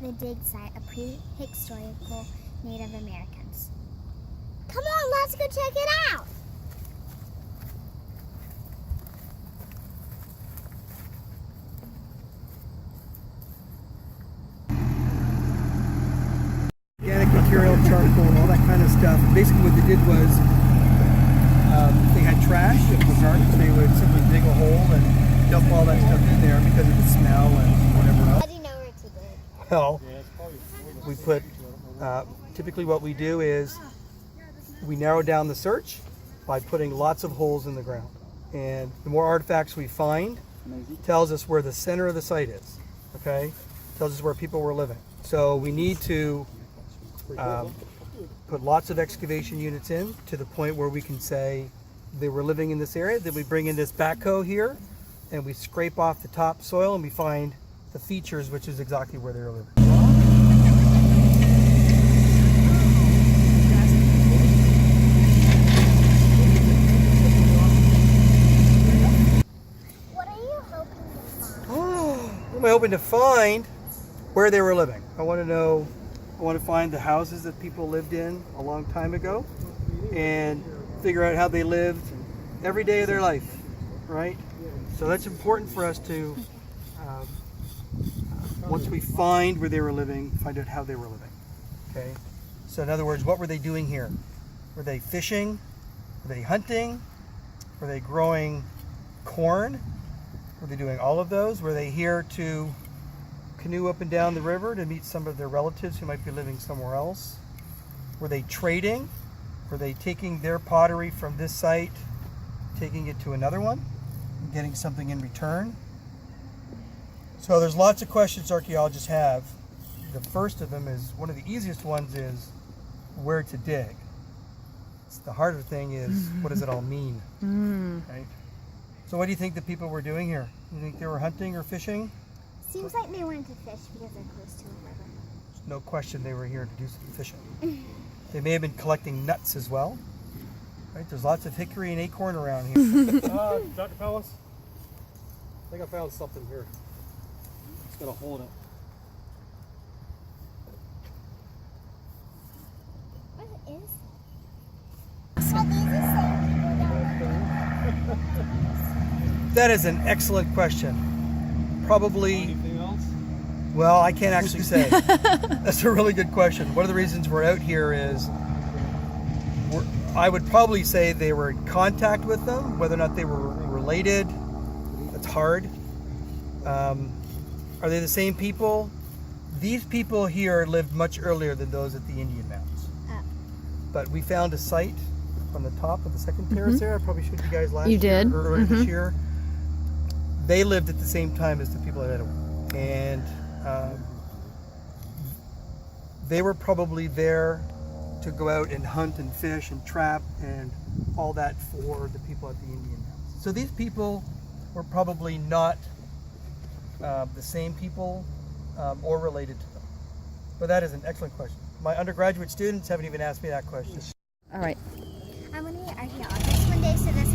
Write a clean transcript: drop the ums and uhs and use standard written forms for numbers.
the dig site of prehistorical Native Americans. Come on, let's go check it out! Organic material, charcoal, all that kind of stuff. Basically what they did was they had trash, it was garbage, they would simply dig a hole and dump all that stuff in there because of the smell and whatever else. How do you know where to dig? Well, we put, typically what we do is we narrow down the search by putting lots of holes in the ground. And the more artifacts we find, tells us where the center of the site is, okay? Tells us where people were living. So we need to put lots of excavation units in to the point where we can say they were living in this area. Then we bring in this backhoe here and we scrape off the top soil and we find the features, which is exactly where they were living. What are you hoping to find? What am I hoping to find? Where they were living. I want to find the houses that people lived in a long time ago and figure out how they lived every day of their life, right? So that's important for us to, once we find where they were living, find out how they were living, okay? So in other words, what were they doing here? Were they fishing? Were they hunting? Were they growing corn? Were they doing all of those? Were they here to canoe up and down the river to meet some of their relatives who might be living somewhere else? Were they trading? Were they taking their pottery from this site, taking it to another one, and getting something in return? So there's lots of questions archaeologists have. The first of them is, one of the easiest ones is where to dig. The harder thing is, what does it all mean? Right? So what do you think the people were doing here? You think they were hunting or fishing? Seems like they wanted to fish because they're close to a river. No question they were here to do some fishing. They may have been collecting nuts as well. Right? There's lots of hickory and acorn around here. Dr. Pellis, I think I found something here. It's got a hole in it. What is it? Are these the same people down there? That is an excellent question. Probably, Anything else? well, I can't actually say. That's a really good question. One of the reasons we're out here is, I would probably say they were in contact with them. Whether or not they were related, it's hard. Are they the same people? These people here lived much earlier than those at the Indian Mounds. But we found a site on the top of the second terrace there. I probably showed you guys last You year, did. or earlier this year. They lived at the same time as the people at Etowah. And they were probably there to go out and hunt and fish and trap and all that for the people at the Indian Mounds. So these people were probably not the same people or related to them. But that is an excellent question. My undergraduate students haven't even asked me that question. All right. I'm going to be an archaeologist one day, so this